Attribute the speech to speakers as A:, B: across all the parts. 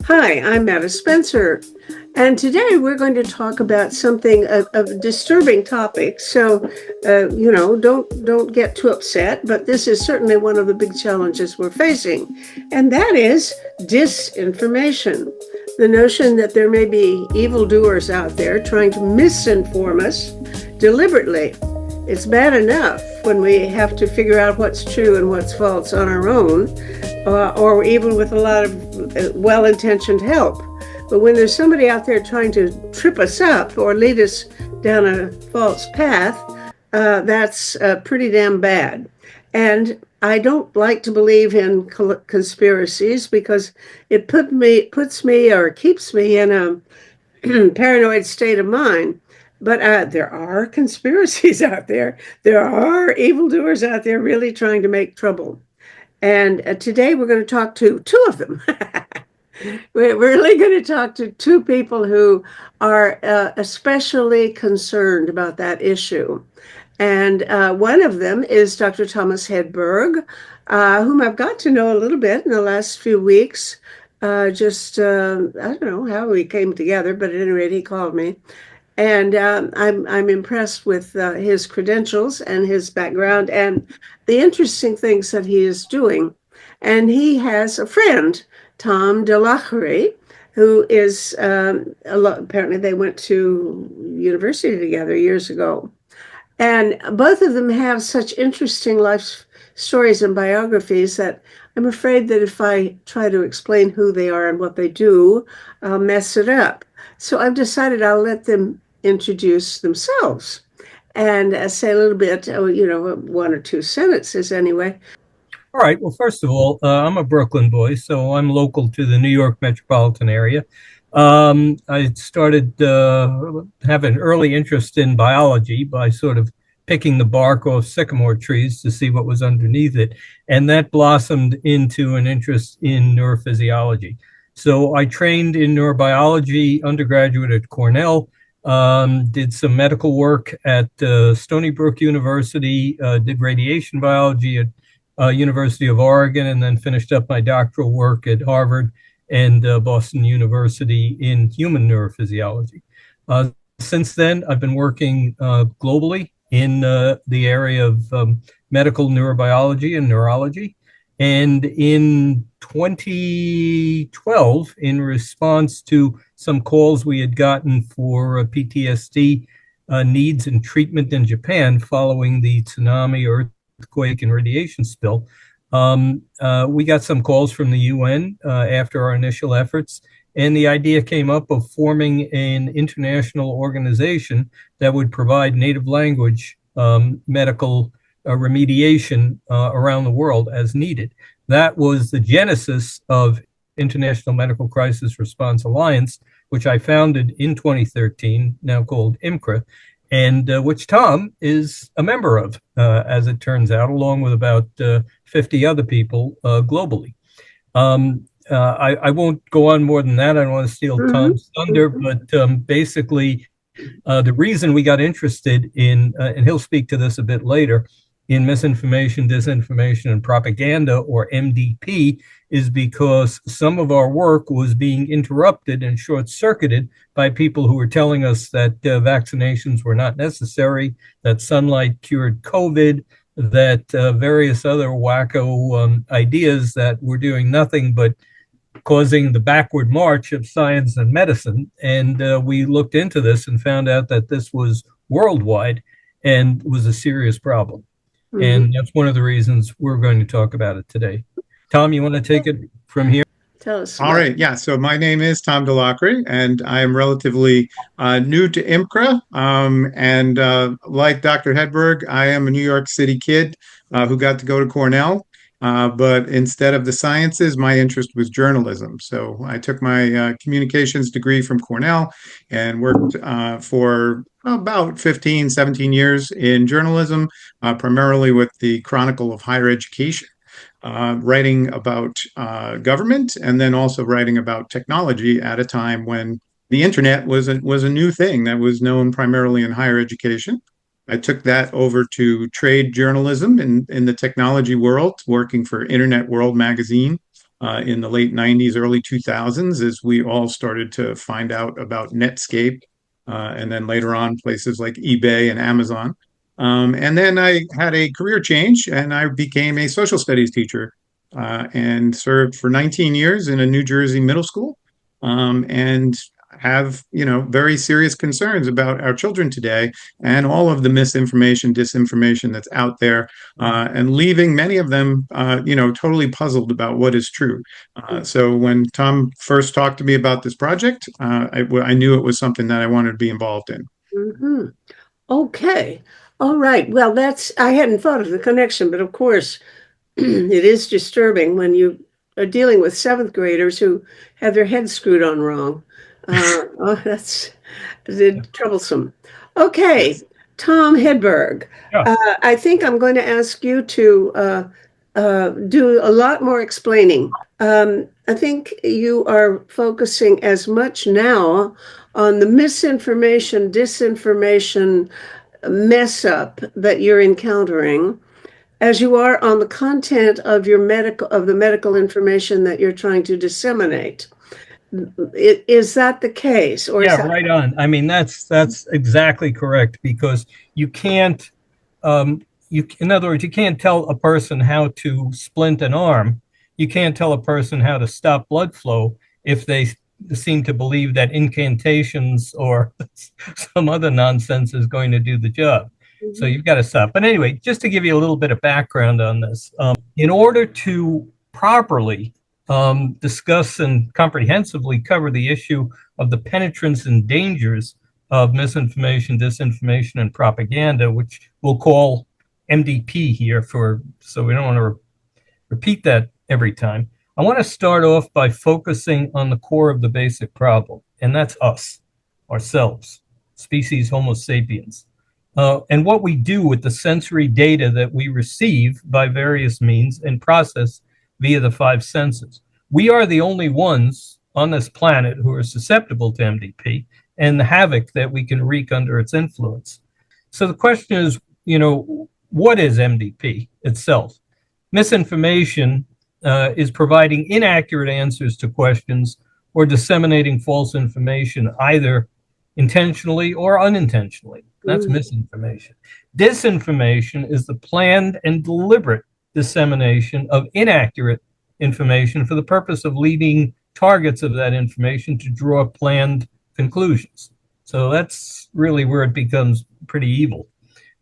A: Hi, I'm Metta Spencer, and today we're going to talk about something of a disturbing topic. So, don't get too upset. But this is certainly one of the big challenges we're facing, and that is disinformation. The notion that there may be evildoers out there trying to misinform us deliberately. It's bad enough when we have to figure out what's true and what's false on our own, or even with a lot of well-intentioned help. But when there's somebody out there trying to trip us up or lead us down a false path, that's pretty damn bad. And I don't like to believe in conspiracies because it puts me or keeps me in a paranoid state of mind. But there are conspiracies out there. There are evildoers out there really trying to make trouble. And today we're going to talk to two of them. We're really going to talk to two people who are especially concerned about that issue. And one of them is Dr. Thomas Hedberg, whom I've got to know a little bit in the last few weeks. I don't know how we came together, but at any rate, he called me. And I'm impressed with his credentials and his background and the interesting things that he is doing. And he has a friend, Tom DeLachary, who is apparently they went to university together years ago. And both of them have such interesting life stories and biographies that I'm afraid that if I try to explain who they are and what they do, I'll mess it up. So I've decided I'll let them introduce themselves and say a little bit, one or two sentences anyway.
B: All right. Well, first of all, I'm a Brooklyn boy, so I'm local to the New York metropolitan area. I started have an early interest in biology by sort of picking the bark off sycamore trees to see what was underneath it, and that blossomed into an interest in neurophysiology. So I trained in neurobiology undergraduate at Cornell. Did some medical work at Stony Brook University, did radiation biology at University of Oregon, and then finished up my doctoral work at Harvard and Boston University in human neurophysiology. Uh, since then, I've been working globally in the area of medical neurobiology and neurology. And in 2012, in response to some calls we had gotten for PTSD needs and treatment in Japan following the tsunami earthquake and radiation spill, we got some calls from the UN after our initial efforts, and the idea came up of forming an international organization that would provide native language medical remediation around the world as needed. That was the genesis of International Medical Crisis Response Alliance, which I founded in 2013, now called IMCRA, and which Tom is a member of, as it turns out, along with about 50 other people globally. I won't go on more than that. I don't want to steal Tom's thunder, but basically, the reason we got interested in, and he'll speak to this a bit later, in misinformation, disinformation, and propaganda, or MDP, is because some of our work was being interrupted and short-circuited by people who were telling us that vaccinations were not necessary, that sunlight cured COVID, that various other wacko ideas that were doing nothing but causing the backward march of science and medicine. And we looked into this and found out that this was worldwide and was a serious problem. And that's one of the reasons we're going to talk about it today. Tom, you want to take it from here?
A: Tell us
C: All
A: about
C: right, yeah. So my name is Tom DeLockery, and I am relatively new to IMCRA. And like Dr. Hedberg, I am a New York City kid who got to go to Cornell. But instead of the sciences, my interest was journalism. So I took my communications degree from Cornell and worked for about 15, 17 years in journalism, primarily with the Chronicle of Higher Education. Writing about government and then also writing about technology at a time when the internet was a new thing that was known primarily in higher education. I took that over to trade journalism in the technology world, working for Internet World magazine in the late 90s, early 2000s, as we all started to find out about Netscape, and then later on places like eBay and Amazon. And then I had a career change and I became a social studies teacher, and served for 19 years in a New Jersey middle school, and have, very serious concerns about our children today and all of the misinformation, disinformation that's out there, and leaving many of them, totally puzzled about what is true. So when Tom first talked to me about this project, I knew it was something that I wanted to be involved in.
A: Mhm. Okay. All right. Well, I hadn't thought of the connection, but of course, it is disturbing when you are dealing with seventh graders who have their heads screwed on wrong. Oh, that's troublesome. Okay,
C: Yes.
A: Tom Hedberg.
B: Yeah.
A: I think I'm going to ask you to do a lot more explaining. I think you are focusing as much now on the misinformation, disinformation mess up that you're encountering as you are on the content of the medical information that you're trying to disseminate. Is that the case, or is
B: Yeah,
A: that?
B: right on. I mean, that's exactly correct because you can't, in other words, you can't tell a person how to splint an arm. You can't tell a person how to stop blood flow if they seem to believe that incantations or some other nonsense is going to do the job. So
A: Mhm.
B: you've got to stop. But anyway, just to give you a little bit of background on this, in order to properly discuss and comprehensively cover the issue of the penetrance and dangers of misinformation, disinformation, and propaganda, which we'll call MDP here so we don't want to repeat that every time. I want to start off by focusing on the core of the basic problem, and that's us, ourselves, species Homo sapiens, and what we do with the sensory data that we receive by various means and process via the five senses. We are the only ones on this planet who are susceptible to MDP and the havoc that we can wreak under its influence. So the question is, what is MDP itself? Misinformation is providing inaccurate answers to questions or disseminating false information, either intentionally or unintentionally. That's
A: Mhm.
B: misinformation. Disinformation is the planned and deliberate dissemination of inaccurate information for the purpose of leading targets of that information to draw planned conclusions. So that's really where it becomes pretty evil.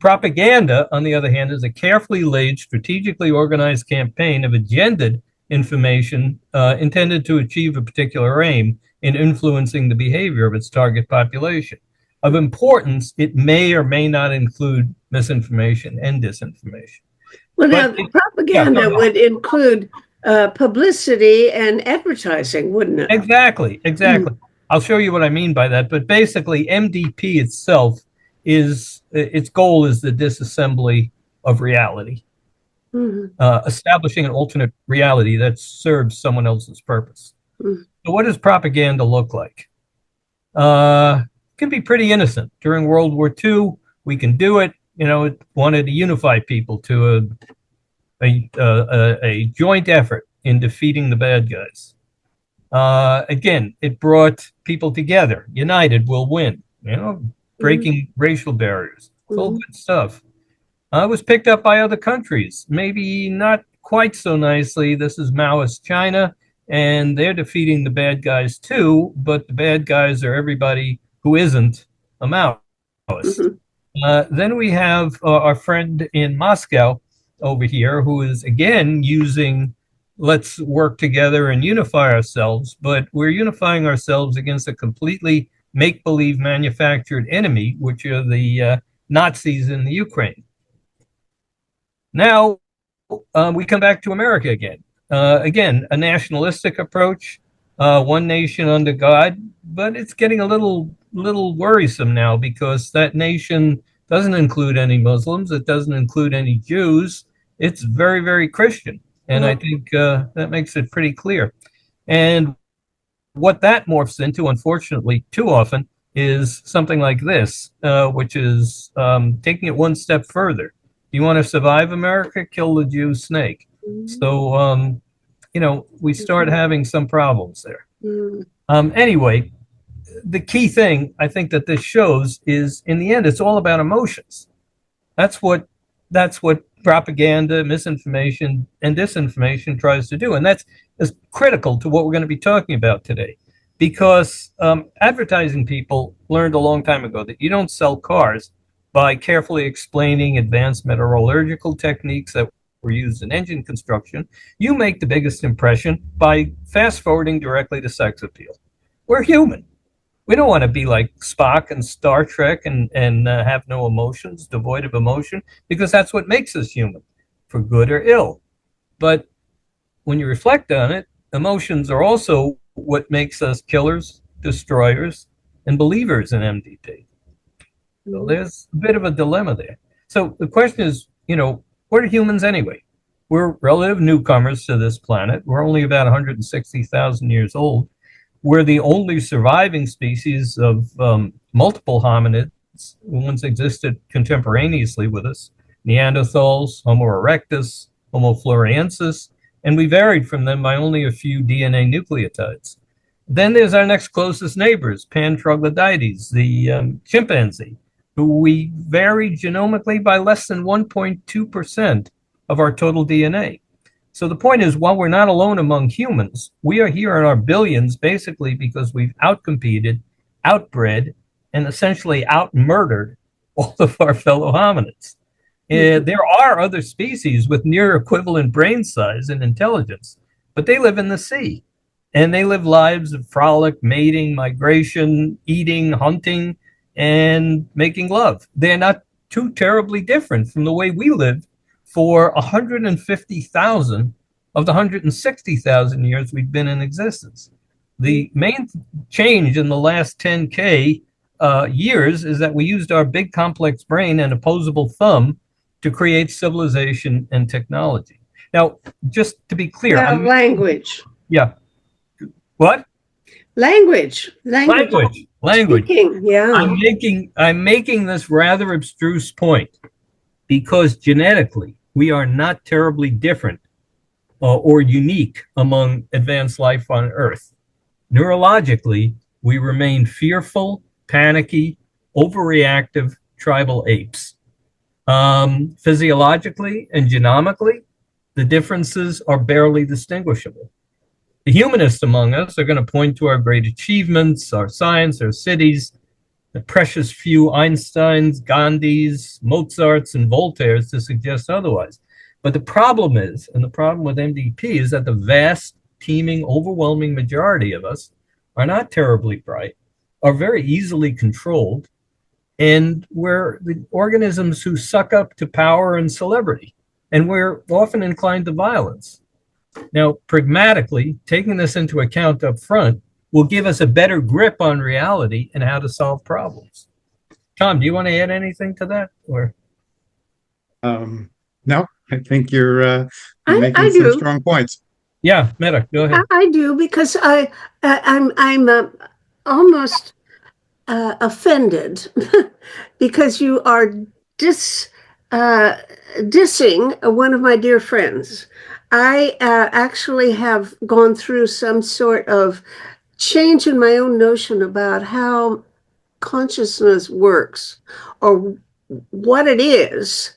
B: Propaganda, on the other hand, is a carefully laid, strategically organized campaign of agendaed information intended to achieve a particular aim in influencing the behavior of its target population. Of importance, it may or may not include misinformation and disinformation.
A: Well,
B: But
A: now,
B: yeah, go
A: propaganda
B: ahead.
A: would include publicity and advertising, wouldn't it?
B: Exactly,
A: Mm.
B: exactly. I'll show you what I mean by that. But basically, MDP itself is its goal is the disassembly of reality,
A: Mhm.
B: establishing an alternate reality that serves someone else's purpose.
A: Mhm.
B: So, what does propaganda look like? It can be pretty innocent. During World War II, we can do it. It wanted to unify people to a joint effort in defeating the bad guys. Again, it brought people together. United will win.
A: Mhm.
B: Breaking racial barriers. It's all
A: Mhm.
B: good stuff. It was picked up by other countries, maybe not quite so nicely. This is Maoist China, and they're defeating the bad guys too, but the bad guys are everybody who isn't a Maoist.
A: Mhm.
B: Then we have our friend in Moscow over here who is again using let's work together and unify ourselves, but we're unifying ourselves against a completely make believe manufactured enemy, which are the Nazis in the Ukraine. Now we come back to America again. Again, a nationalistic approach, one nation under God, but it's getting a little worrisome now because that nation doesn't include any Muslims. It doesn't include any Jews. It's very, very Christian. And I
A: Uh-huh.
B: think that makes it pretty clear. And what that morphs into, unfortunately, too often, is something like this, which is taking it one step further. You want to survive America? Kill the Jew snake.
A: Mhm.
B: So we start having some problems there.
A: Mm.
B: Anyway, the key thing I think that this shows is, in the end, it's all about emotions. That's what propaganda, misinformation, and disinformation tries to do, and that's is critical to what we're going to be talking about today. Because advertising people learned a long time ago that you don't sell cars by carefully explaining advanced metallurgical techniques that were used in engine construction. You make the biggest impression by fast forwarding directly to sex appeal. We're human. We don't want to be like Spock and Star Trek and have no emotions, devoid of emotion, because that's what makes us human, for good or ill. But when you reflect on it, emotions are also what makes us killers, destroyers, and believers in MDP. So there's a bit of a dilemma there. So the question is, what are humans anyway? We're relative newcomers to this planet. We're only about 160,000 years old. We're the only surviving species of multiple hominids who once existed contemporaneously with us: Neanderthals, Homo erectus, Homo floresiensis, and we varied from them by only a few DNA nucleotides. Then there's our next closest neighbors, Pan troglodytes, the chimpanzee, who we varied genomically by less than 1.2% of our total DNA. So the point is, while we're not alone among humans, we are here in our billions basically because we've outcompeted, outbred, and essentially outmurdered all of our fellow hominids. There are other species with near equivalent brain size and intelligence, but they live in the sea. And they live lives of frolic, mating, migration, eating, hunting, and making love. They're not too terribly different from the way we live for 150,000 of the 160,000 years we've been in existence. The main change in the last 10K years is that we used our big complex brain and opposable thumb to create civilization and technology. Now, just to be clear,
A: Language.
B: Yeah. What?
A: Language. Speaking, yeah.
B: I'm making this rather abstruse point because genetically we are not terribly different or unique among advanced life on Earth. Neurologically, we remain fearful, panicky, overreactive tribal apes. Physiologically and genomically, the differences are barely distinguishable. The humanists among us are going to point to our great achievements, our science, our cities, the precious few Einsteins, Gandhis, Mozarts, and Voltaires to suggest otherwise. But the problem is, and the problem with MDP is that the vast, teeming, overwhelming majority of us are not terribly bright, are very easily controlled, and we're the organisms who suck up to power and celebrity, and we're often inclined to violence. Now, pragmatically, taking this into account up front will give us a better grip on reality and how to solve problems. Tom, do you want to add anything to that? Or
C: no, I think you're making some strong points.
B: Yeah, Meta, go ahead.
A: I do, because I'm almost offended because you are dissing one of my dear friends. I actually have gone through some sort of change in my own notion about how consciousness works or what it is,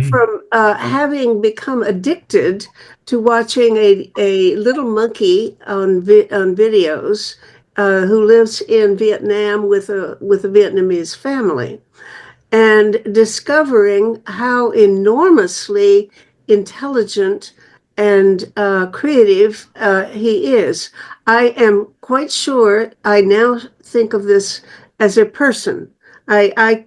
A: from having become addicted to watching a little monkey on videos who lives in Vietnam with a Vietnamese family, and discovering how enormously intelligent and creative he is. I am quite sure I now think of this as a person. I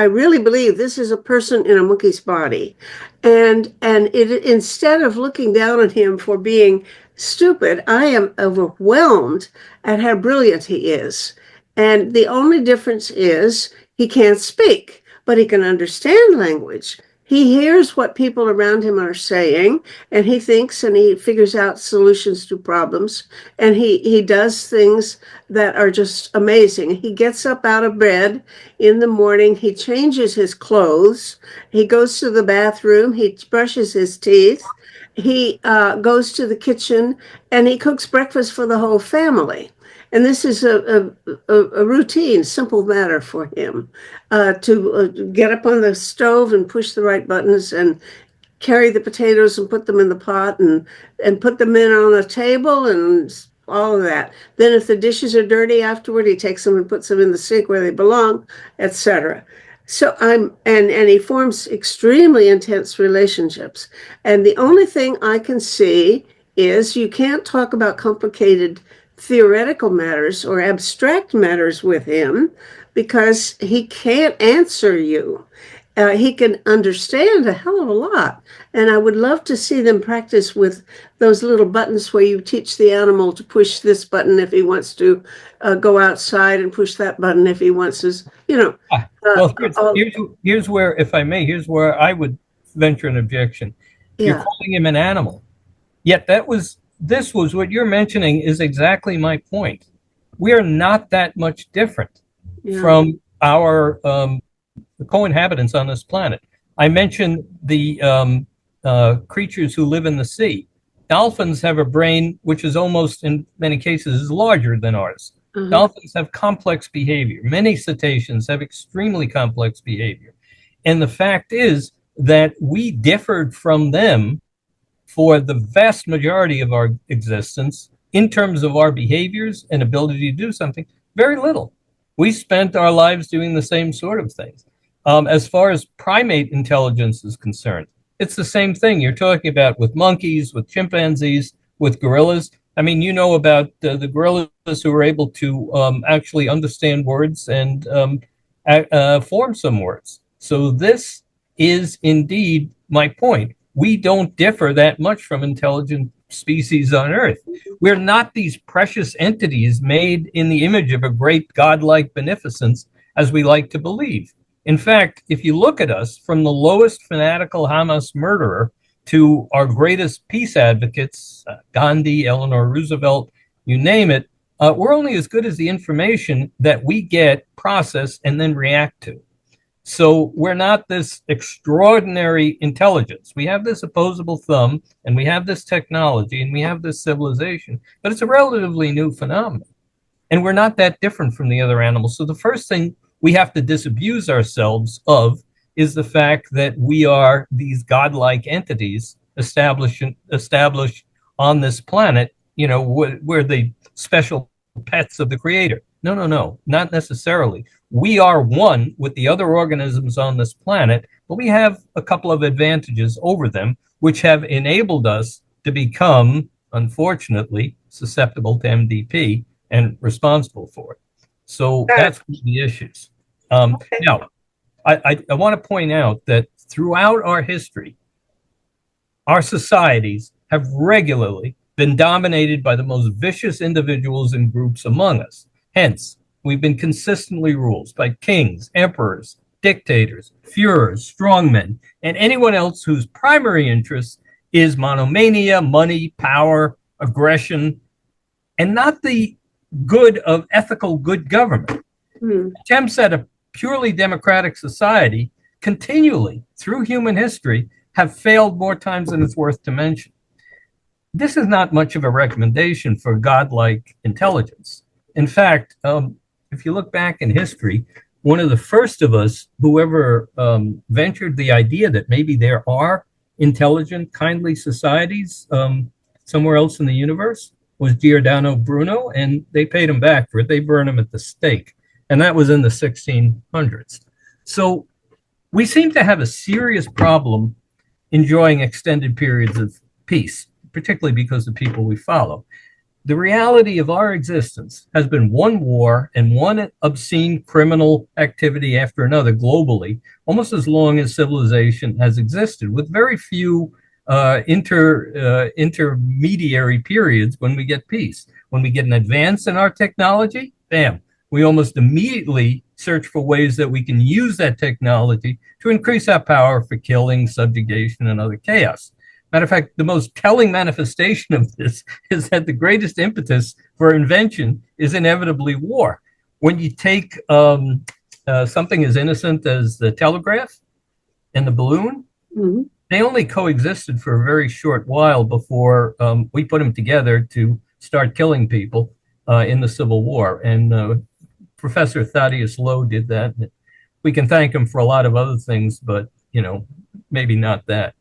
A: really believe this is a person in a monkey's body, and it, instead of looking down on him for being stupid, I am overwhelmed at how brilliant he is. And the only difference is he can't speak, but he can understand language. He hears what people around him are saying, and he thinks and he figures out solutions to problems, and he does things that are just amazing. He gets up out of bed in the morning, he changes his clothes, he goes to the bathroom, he brushes his teeth, he goes to the kitchen and he cooks breakfast for the whole family. And this is a routine, simple matter for him to get up on the stove and push the right buttons and carry the potatoes and put them in the pot and put them in on a table and all of that. Then if the dishes are dirty afterward, he takes them and puts them in the sink where they belong, etc. So and he forms extremely intense relationships. And the only thing I can see is you can't talk about complicated theoretical matters or abstract matters with him because he can't answer you. He can understand a hell of a lot. And I would love to see them practice with those little buttons where you teach the animal to push this button if he wants to go outside and push that button if he wants to,
B: Well, here's where, if I may, here's where I would venture an objection. You're
A: yeah.
B: calling him an animal. Yet this was what you're mentioning is exactly my point. We are not that much different
A: Yeah.
B: from our the co-inhabitants on this planet. I mentioned the creatures who live in the sea. Dolphins have a brain which is almost, in many cases, larger than ours.
A: Uh-huh.
B: Dolphins have complex behavior. Many cetaceans have extremely complex behavior. And the fact is that we differed from them for the vast majority of our existence in terms of our behaviors and ability to do something, very little. We spent our lives doing the same sort of things. As far as primate intelligence is concerned, it's the same thing you're talking about with monkeys, with chimpanzees, with gorillas. I mean, you know about the gorillas who are able to actually understand words and form some words. So this is indeed my point. We don't differ that much from intelligent species on Earth. We're not these precious entities made in the image of a great godlike beneficence, as we like to believe. In fact, if you look at us, from the lowest fanatical Hamas murderer to our greatest peace advocates, Gandhi, Eleanor Roosevelt, you name it, we're only as good as the information that we get, process, and then react to. So we're not this extraordinary intelligence. We have this opposable thumb, and we have this technology, and we have this civilization, but it's a relatively new phenomenon. And we're not that different from the other animals. So the first thing we have to disabuse ourselves of is the fact that we are these godlike entities established on this planet, you know, we're the special pets of the creator. No, not necessarily. We are one with the other organisms on this planet, but we have a couple of advantages over them, which have enabled us to become, unfortunately, susceptible to MDP and responsible for it. So that's the issues.
A: Okay.
B: Now, I want to point out that throughout our history, our societies have regularly been dominated by the most vicious individuals and groups among us. Hence, we've been consistently ruled by kings, emperors, dictators, Führers, strongmen, and anyone else whose primary interest is monomania, money, power, aggression, and not the good of ethical good government. Attempts at a purely democratic society continually through human history have failed more times than it's worth to mention. This is not much of a recommendation for godlike intelligence. In fact, if you look back in history, one of the first of us who ever ventured the idea that maybe there are intelligent, kindly societies somewhere else in the universe was Giordano Bruno, and they paid him back for it. They burned him at the stake, and that was in the 1600s. So we seem to have a serious problem enjoying extended periods of peace, particularly because of people we follow. The reality of our existence has been one war and one obscene criminal activity after another globally, almost as long as civilization has existed, with very few intermediary periods when we get peace. When we get an advance in our technology, bam, we almost immediately search for ways that we can use that technology to increase our power for killing, subjugation, and other chaos. Matter of fact, the most telling manifestation of this is that the greatest impetus for invention is inevitably war. When you take something as innocent as the telegraph and the balloon, they only coexisted for a very short while before we put them together to start killing people in the Civil War. And Professor Thaddeus Lowe did that. We can thank him for a lot of other things, but maybe not that.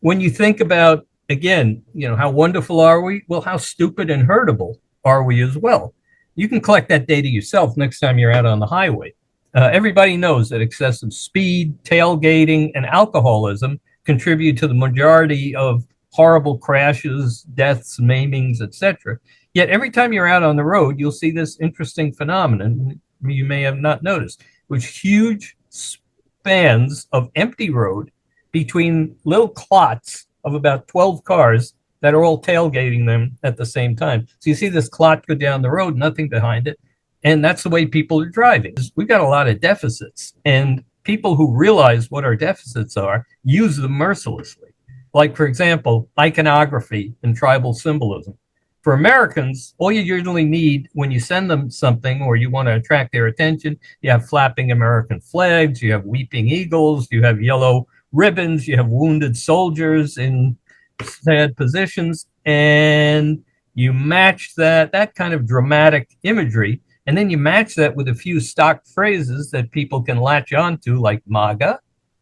B: When you think about, again, how wonderful are we? Well, how stupid and hurtable are we as well? You can collect that data yourself next time you're out on the highway. Everybody knows that excessive speed, tailgating, and alcoholism contribute to the majority of horrible crashes, deaths, maimings, etc. Yet every time you're out on the road, you'll see this interesting phenomenon you may have not noticed, which huge spans of empty road between little clots of about 12 cars that are all tailgating them at the same time. So you see this clot go down the road, nothing behind it. And that's the way people are driving. We've got a lot of deficits, and people who realize what our deficits are use them mercilessly. Like, for example, iconography and tribal symbolism. For Americans, all you usually need when you send them something or you want to attract their attention, you have flapping American flags, you have weeping eagles, you have yellow ribbons, you have wounded soldiers in sad positions, and you match that kind of dramatic imagery, and then you match that with a few stock phrases that people can latch onto, like MAGA,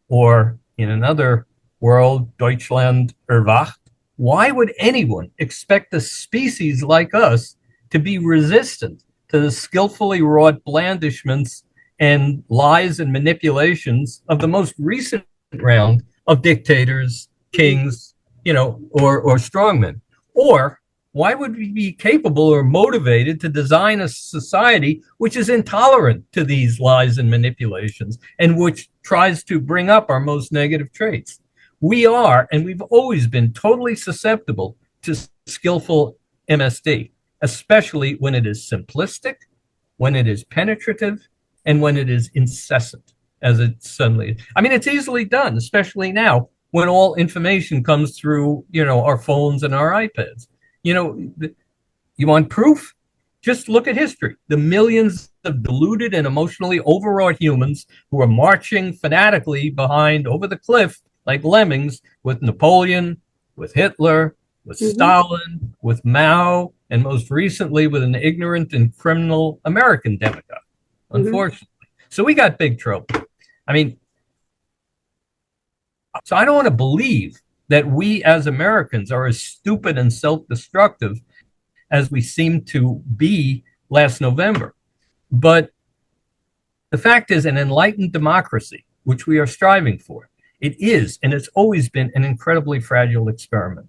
B: or in another world, Deutschland erwacht. Why would anyone expect a species like us to be resistant to the skillfully wrought blandishments and lies and manipulations of the most recent round of dictators, kings, or strongmen? Or why would we be capable or motivated to design a society which is intolerant to these lies and manipulations and which tries to bring up our most negative traits? We are, and we've always been, totally susceptible to skillful MSD, especially when it is simplistic, when it is penetrative, and when it is incessant, as it suddenly is. I mean, it's easily done, especially now when all information comes through, our phones and our iPads. You want proof? Just look at history. The millions of deluded and emotionally overwrought humans who are marching fanatically behind over the cliff like lemmings with Napoleon, with Hitler, with Stalin, with Mao, and most recently with an ignorant and criminal American demagogue, unfortunately. So we got big trouble. I mean, so I don't want to believe that we as Americans are as stupid and self-destructive as we seemed to be last November. But the fact is, an enlightened democracy, which we are striving for, it is, and it's always been, an incredibly fragile experiment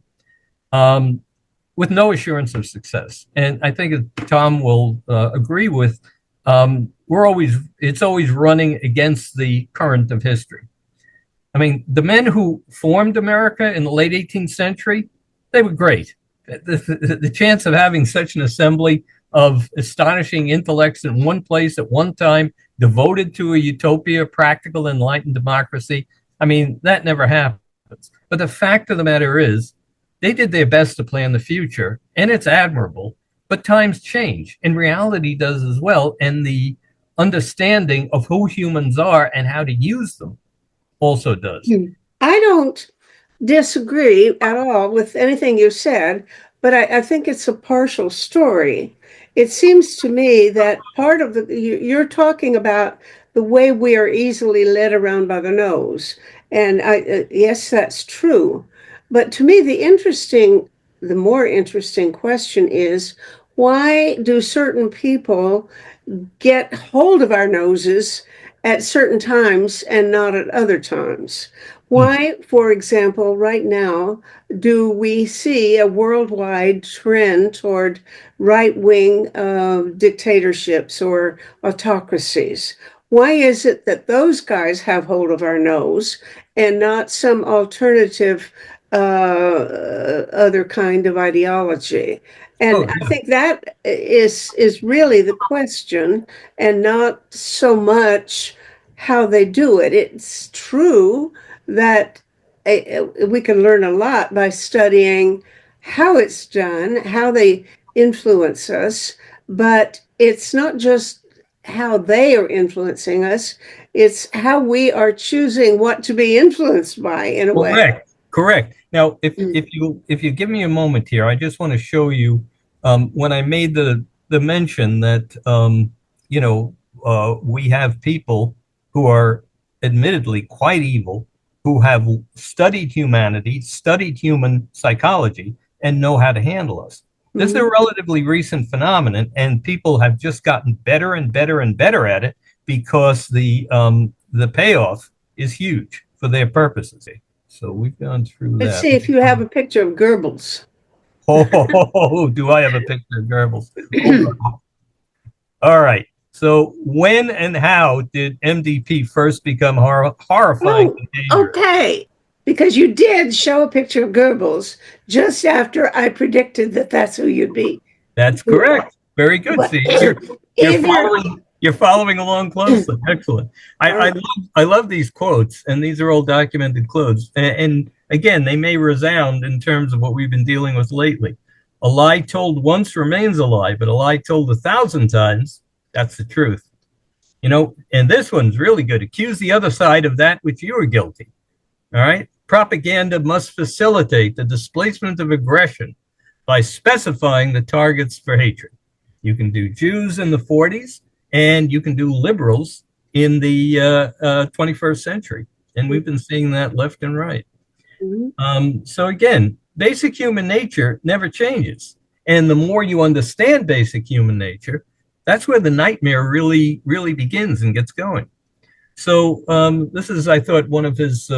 B: with no assurance of success. And I think Tom will agree with, it's always running against the current of history. I mean, the men who formed America in the late 18th century, they were great. The chance of having such an assembly of astonishing intellects in one place at one time, devoted to a utopia, practical, enlightened democracy, I mean, that never happens. But the fact of the matter is, they did their best to plan the future, and it's admirable, but times change, and reality does as well, and the understanding of who humans are and how to use them also does.
A: I don't disagree at all with anything you said, but I think it's a partial story. It seems to me that part of you're talking about the way we are easily led around by the nose. And yes, that's true. But to me, the more interesting question is, why do certain people get hold of our noses at certain times and not at other times? Why, for example, right now, do we see a worldwide trend toward right-wing dictatorships or autocracies? Why is it that those guys have hold of our nose and not some alternative other kind of ideology? And I think that is really the question, and not so much how they do it. It's true that we can learn a lot by studying how it's done, how they influence us, but it's not just how they are influencing us. It's how we are choosing what to be influenced by, in a way.
B: Correct. Correct. Now,
A: Mm.
B: if you give me a moment here, I just want to show you when I made the mention that you know we have people who are admittedly quite evil, who have studied humanity, studied human psychology, and know how to handle us. This is a
A: Mhm.
B: relatively recent phenomenon, and people have just gotten better and better and better at it because the payoff is huge for their purposes. So we've gone through
A: Let's
B: that.
A: see if you have a picture of Goebbels.
B: Oh, do I have a picture of Goebbels? Hold on. All right. So when and how did MDP first become horrifying
A: Oh,
B: and dangerous?
A: okay. Because you did show a picture of Goebbels just after I predicted that that's who you'd be.
B: That's correct. Very good.
A: But
B: See,
A: if you're,
B: you're following along closely. Excellent.
A: all right.
B: I love these quotes, and these are all documented quotes. And again, they may resound in terms of what we've been dealing with lately. A lie told once remains a lie, but a lie told 1,000 times, that's the truth. You know, and this one's really good. Accuse the other side of that which you are guilty. All right. Propaganda must facilitate the displacement of aggression by specifying the targets for hatred. You can do Jews in the 40s, and you can do liberals in the 21st century. And we've been seeing that left and right.
A: Mhm.
B: So again, basic human nature never changes. And the more you understand basic human nature, that's where the nightmare really begins and gets going. So this is, I thought, one of his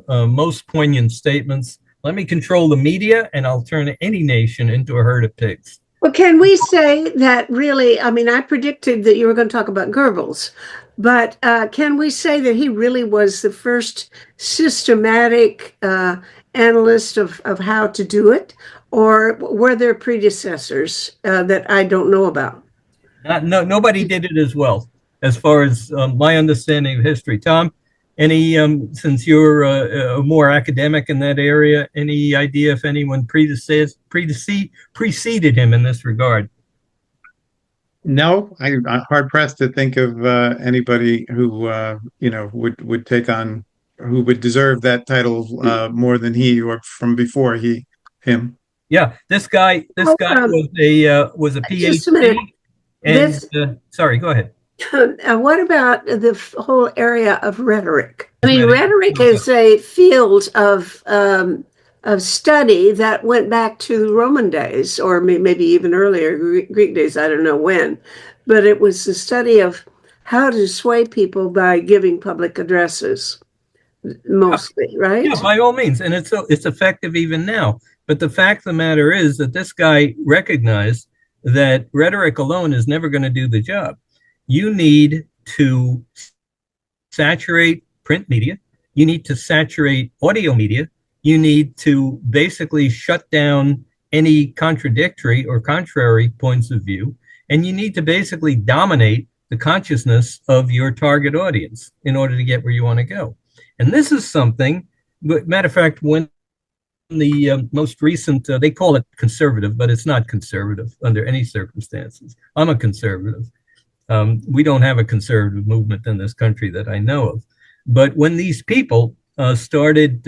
B: most poignant statements. Let me control the media, and I'll turn any nation into a herd of pigs.
A: Well, can we say that really? I mean, I predicted that you were going to talk about Goebbels, but can we say that he really was the first systematic analyst of how to do it? Or were there predecessors that I don't know about?
B: Nobody did it as well, as far as my understanding of history. Tom, any since you're more academic in that area, any idea if anyone preceded him in this regard?
C: No, I'm hard pressed to think of anybody who would take on who would deserve that title more than he or from before him.
B: Yeah, this
A: Oh,
B: guy was a
A: just a minute.
B: PhD, and
A: This
B: sorry, go ahead.
A: what about the whole area of rhetoric? I mean,
B: Ready?
A: rhetoric is a field of study that went back to the Roman days, or maybe even earlier, Greek days. I don't know when, but it was the study of how to sway people by giving public addresses,
B: Yeah,
A: mostly,
B: yeah,
A: right?
B: by all means, and it's effective even now. But the fact of the matter is that this guy recognized that rhetoric alone is never going to do the job. You need to saturate print media. You need to saturate audio media. You need to basically shut down any contradictory or contrary points of view. And you need to basically dominate the consciousness of your target audience in order to get where you want to go. And this is something, matter of fact, when the most recent, they call it conservative, but it's not conservative under any circumstances. I'm a conservative. We don't have a conservative movement in this country that I know of. But when these people started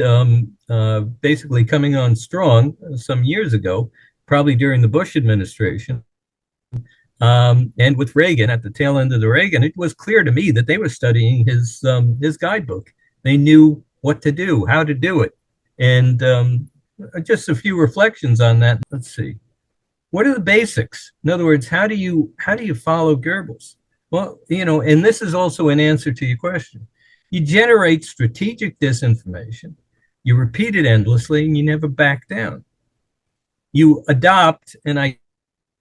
B: basically coming on strong some years ago, probably during the Bush administration, and with Reagan at the tail end of the Reagan, it was clear to me that they were studying his guidebook. They knew what to do, how to do it, and just a few reflections on that. Let's see. What are the basics? In other words, how do you follow Goebbels? Well, and this is also an answer to your question. You generate strategic disinformation, you repeat it endlessly, and you never back down. You adopt an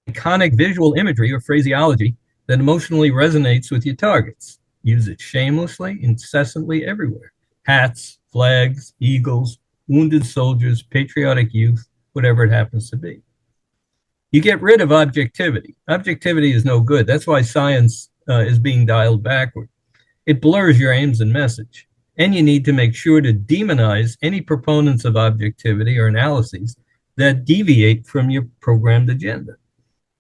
B: iconic visual imagery or phraseology that emotionally resonates with your targets. Use it shamelessly, incessantly, everywhere. Hats, flags, eagles, wounded soldiers, patriotic youth, whatever it happens to be. You get rid of objectivity. Objectivity is no good. That's why science is being dialed backward. It blurs your aims and message. And you need to make sure to demonize any proponents of objectivity or analyses that deviate from your programmed agenda.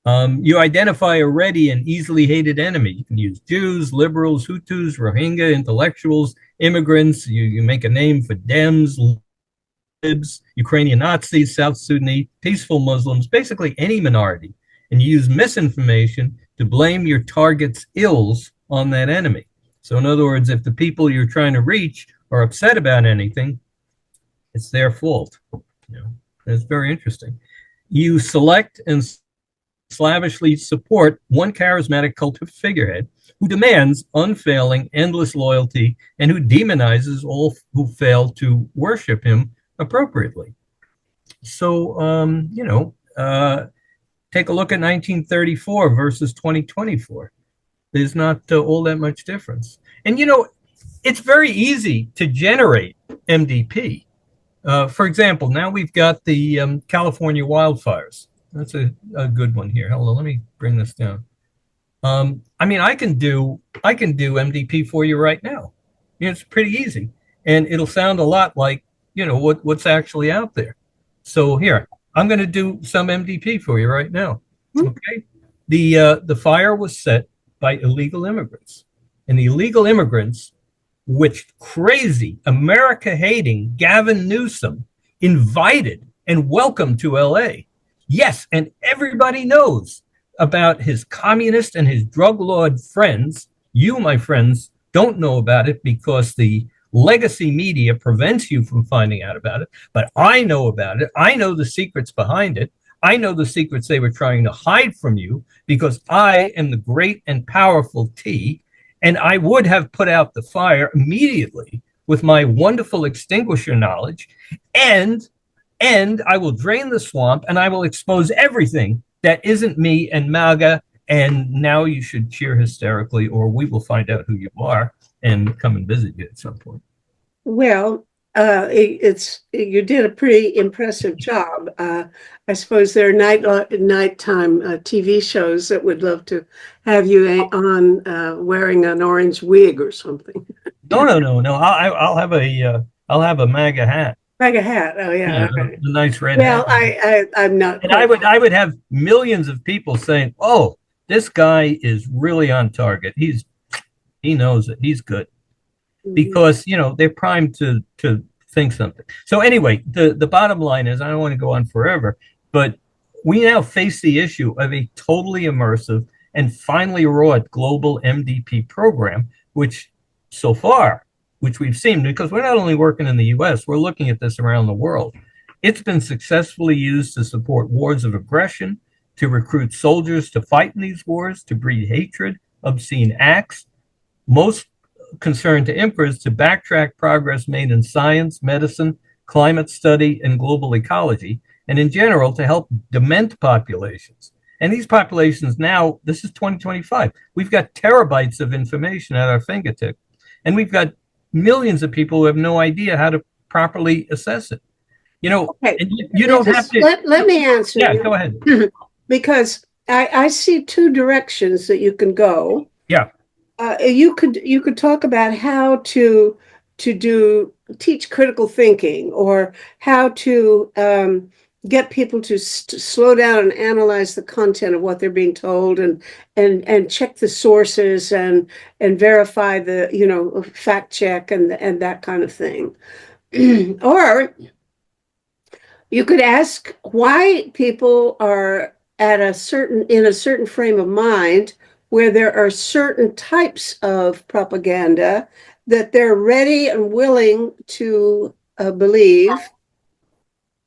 B: You identify already an easily hated enemy. You can use Jews, liberals, Hutus, Rohingya, intellectuals, immigrants. You make a name for Dems, Libs, Ukrainian Nazis, South Sudanese, peaceful Muslims, basically any minority. And you use misinformation to blame your target's ills on that enemy. So in other words, if the people you're trying to reach are upset about anything, it's their fault. You know, it's very interesting. You select and slavishly support one charismatic cult figurehead who demands unfailing, endless loyalty and who demonizes all who fail to worship him appropriately. So, take a look at 1934 versus 2024. There's not all that much difference. And, it's very easy to generate MDP. For example, now we've got the California wildfires. That's a good one here. Hold on, let me bring this down. I can do MDP for you right now. It's pretty easy, and it'll sound a lot like what's actually out there. So here, I'm going to do some MDP for you right now. Okay, the fire was set by illegal immigrants, and the illegal immigrants, which crazy America-hating Gavin Newsom invited and welcomed to LA. Yes, and everybody knows about his communist and his drug lord friends. You, my friends, don't know about it because the legacy media prevents you from finding out about it. But I know about it. I know the secrets behind it. I know the secrets they were trying to hide from you because I am the great and powerful T, and I would have put out the fire immediately with my wonderful extinguisher knowledge, and I will drain the swamp and I will expose everything that isn't me and MAGA. And now you should cheer hysterically, or we will find out who you are and come and visit you at some point.
A: Well, you did a pretty impressive job. I suppose there are nighttime TV shows that would love to have you on wearing an orange wig or something.
B: No. I'll have a MAGA hat.
A: Like a hat. Oh yeah.
B: Yeah,
A: Okay.
B: a nice red
A: Well,
B: hat.
A: I'm not.
B: And I would have millions of people saying, "Oh, this guy is really on target. He knows it. He's good." Because they're primed to think something. So anyway, the bottom line is, I don't want to go on forever, but we now face the issue of a totally immersive and finely wrought global MDP program, which we've seen, because we're not only working in the US, we're looking at this around the world. It's been successfully used to support wars of aggression, to recruit soldiers to fight in these wars, to breed hatred, obscene acts. Most concern to IMCRA is to backtrack progress made in science, medicine, climate study, and global ecology, and in general to help dement populations. And these populations now, this is 2025, we've got terabytes of information at our fingertip, and we've got millions of people who have no idea how to properly assess it.
A: Okay.
B: And you don't have to.
A: Let me answer.
B: Yeah, go ahead.
A: Because I see two directions that you can go.
B: Yeah.
A: You could talk about how to teach critical thinking, or how to get people to slow down and analyze the content of what they're being told, and check the sources and verify the fact check and that kind of thing. Or you could ask why people are in a certain frame of mind where there are certain types of propaganda that they're ready and willing to believe.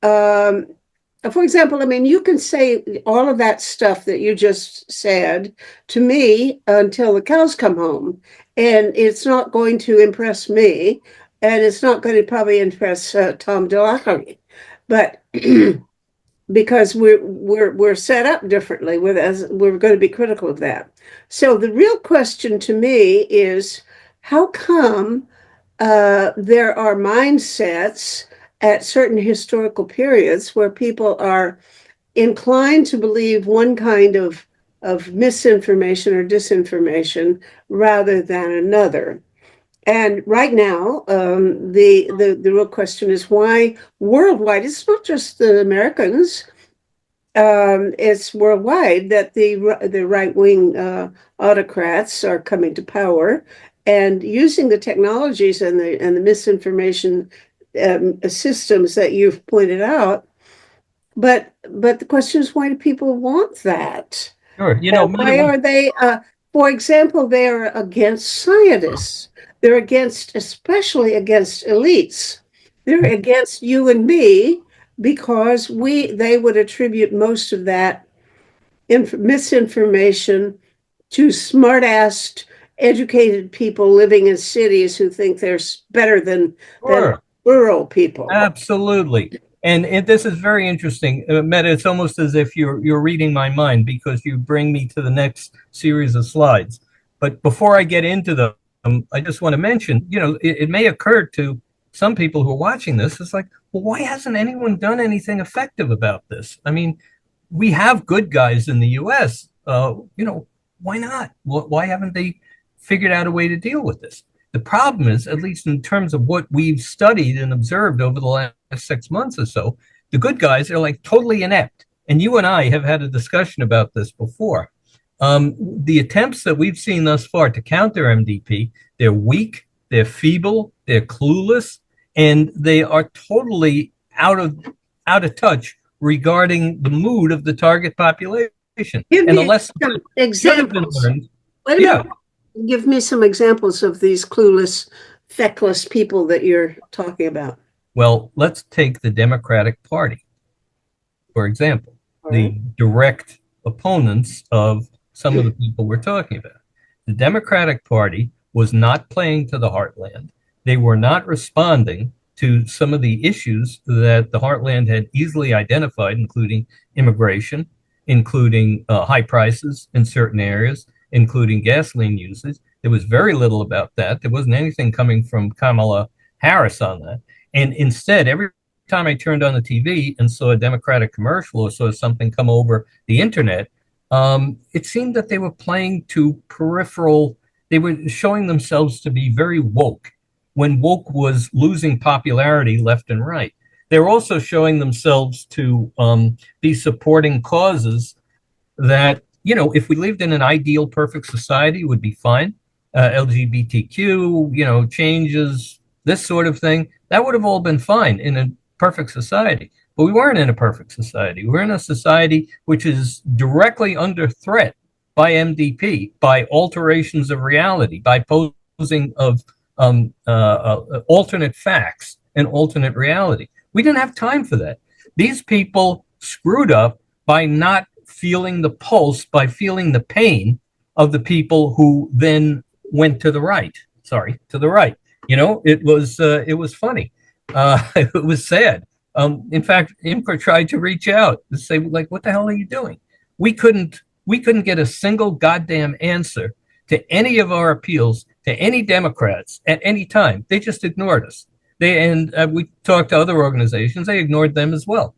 A: For example, you can say all of that stuff that you just said to me until the cows come home, and it's not going to impress me, and it's not going to probably impress Tom DeLaughry, but because we're set up differently as we're going to be critical of that. So the real question to me is, how come there are mindsets at certain historical periods where people are inclined to believe one kind of misinformation or disinformation rather than another? And right now, the real question is why worldwide, it's not just the Americans, it's worldwide that the right wing autocrats are coming to power and using the technologies and the misinformation systems that you've pointed out. But the question is, why do people want that?
B: Sure.
A: Why are they? For example, they are against scientists. They're against, especially against elites. They're against you and me because they would attribute most of that misinformation to smart-assed, educated people living in cities who think they're better than
B: Sure.
A: rural people.
B: Absolutely. And this is very interesting. Meta, it's almost as if you're reading my mind because you bring me to the next series of slides. But before I get into them, I just want to mention, it may occur to some people who are watching this, it's like, well, why hasn't anyone done anything effective about this? I mean, we have good guys in the US. Why not? Why haven't they figured out a way to deal with this? The problem is, at least in terms of what we've studied and observed over the last 6 months or so, the good guys are like totally inept. And you and I have had a discussion about this before. The attempts that we've seen thus far to counter MDP, they're weak, they're feeble, they're clueless, and they are totally out of touch regarding the mood of the target population.
A: Give
B: And the
A: me
B: lessons
A: some
B: that have been
A: examples.
B: learned.
A: Wait a
B: Yeah.
A: minute. Give me some examples of these clueless, feckless people that you're talking about.
B: Well, let's take the Democratic Party, for example,
A: All
B: the
A: right.
B: direct opponents of some of the people we're talking about. The Democratic Party was not playing to the heartland. They were not responding to some of the issues that the heartland had easily identified, including immigration, including high prices in certain areas, including gasoline usage. There was very little about that. There wasn't anything coming from Kamala Harris on that. And instead, every time I turned on the TV and saw a Democratic commercial or saw something come over the internet, it seemed that they were playing to peripheral, they were showing themselves to be very woke when woke was losing popularity left and right. They're also showing themselves to be supporting causes that, if we lived in an ideal, perfect society, would be fine. LGBTQ, changes, this sort of thing, that would have all been fine in a perfect society. But we weren't in a perfect society. We're in a society which is directly under threat by MDP, by alterations of reality, by posing of alternate facts and alternate reality. We didn't have time for that. These people screwed up by not feeling the pulse, by feeling the pain of the people who then went to the right. Sorry, to the right. It was funny. It was sad. In fact, IMCR tried to reach out to say, like, what the hell are you doing? We couldn't get a single goddamn answer to any of our appeals to any Democrats at any time. They just ignored us. We talked to other organizations. They ignored them as well.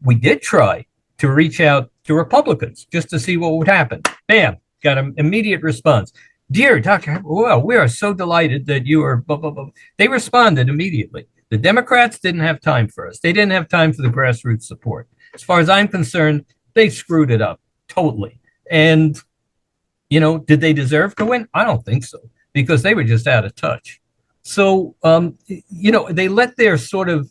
B: We did try to reach out to Republicans just to see what would happen. Bam, got an immediate response. Dear Dr. Well, we are so delighted that you are blah, blah, blah. They responded immediately. The Democrats didn't have time for us. They didn't have time for the grassroots support. As far as I'm concerned, they screwed it up totally. And, did they deserve to win? I don't think so, because they were just out of touch. So, they let their sort of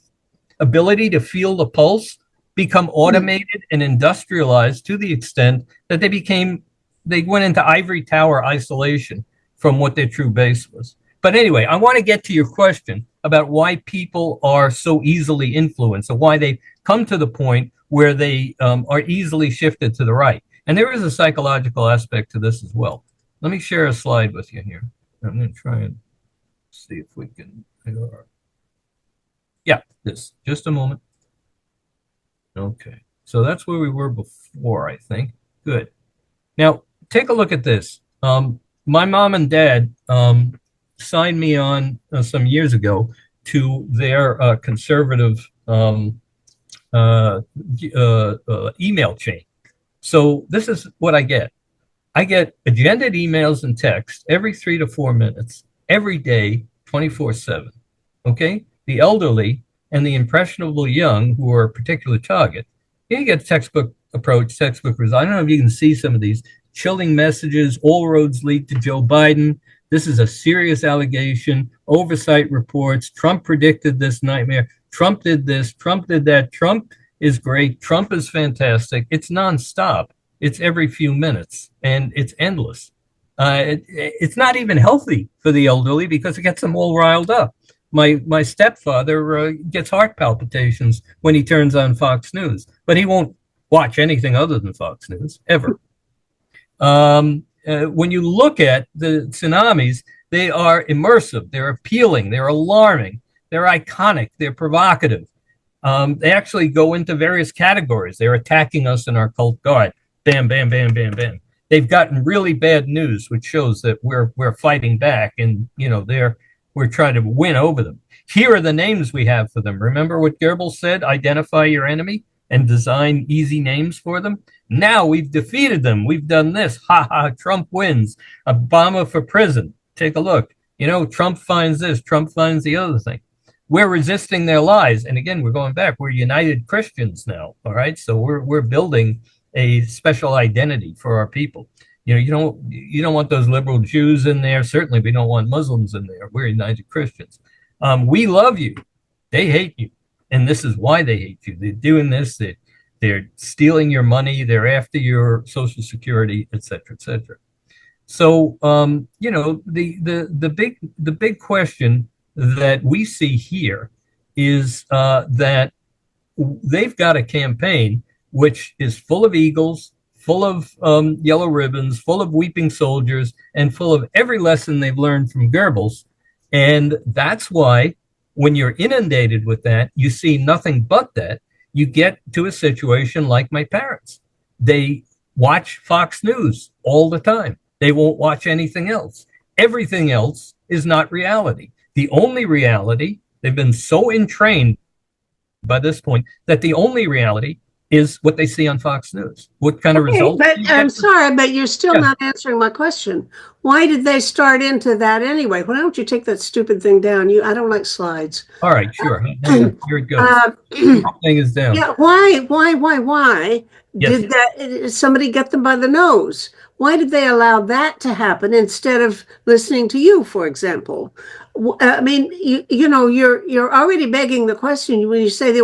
B: ability to feel the pulse become automated and industrialized to the extent that they went into ivory tower isolation from what their true base was. But anyway, I want to get to your question about why people are so easily influenced, or why they come to the point where they are easily shifted to the right. And there is a psychological aspect to this as well. Let me share a slide with you here. I'm going to try and see if we can. Yeah, this. Just a moment. Okay. So that's where we were before, I think. Good. Now, take a look at this. My mom and dad signed me on some years ago to their conservative email chain. So this is what I get. I get agended emails and text every 3 to 4 minutes, every day, 24/7. Okay? The elderly and the impressionable young, who are a particular target, You get textbook approach, textbook results. I don't know if you can see some of these chilling messages. All roads lead to Joe Biden. This is a serious allegation. Oversight reports. Trump predicted this nightmare. Trump did this. Trump did that. Trump is great. Trump is fantastic. It's nonstop. It's every few minutes, and it's endless. It's not even healthy for the elderly because it gets them all riled up. My stepfather gets heart palpitations when he turns on Fox News, but he won't watch anything other than Fox News ever. When you look at the tsunamis, they are immersive, they're appealing, they're alarming, they're iconic, they're provocative. They actually go into various categories. They're attacking us in our cult guard. Bam, bam, bam, bam, bam. They've gotten really bad news, which shows that we're fighting back, and we're trying to win over them. Here are the names we have for them. Remember what Goebbels said? Identify your enemy and design easy names for them. Now we've defeated them. We've done this. Ha ha, Trump wins. Obama for prison. Take a look. Trump finds this. Trump finds the other thing. We're resisting their lies. And again, we're going back. We're united Christians now. All right. So we're building a special identity for our people. You don't want those liberal Jews in there. Certainly, we don't want Muslims in there. We're united Christians. We love you. They hate you. And this is why they hate you. They're doing this. They're stealing your money. They're after your Social Security, et cetera, et cetera. So, the big question that we see here is that they've got a campaign which is full of eagles, full of yellow ribbons, full of weeping soldiers, and full of every lesson they've learned from Goebbels. And that's why when you're inundated with that, you see nothing but that. You get to a situation like my parents. They watch Fox News all the time. They won't watch anything else. Everything else is not reality. The only reality, they've been so entrained by this point that the only reality is what they see on Fox News. What kind of results?
A: But I'm sorry, but you're still not answering my question. Why did they start into that anyway? Why don't you take that stupid thing down? I don't like slides.
B: All right, sure. Here it goes. Thing is down.
A: Yeah, why did that somebody get them by the nose? Why did they allow that to happen instead of listening to you, for example? I mean, you're already begging the question when you say they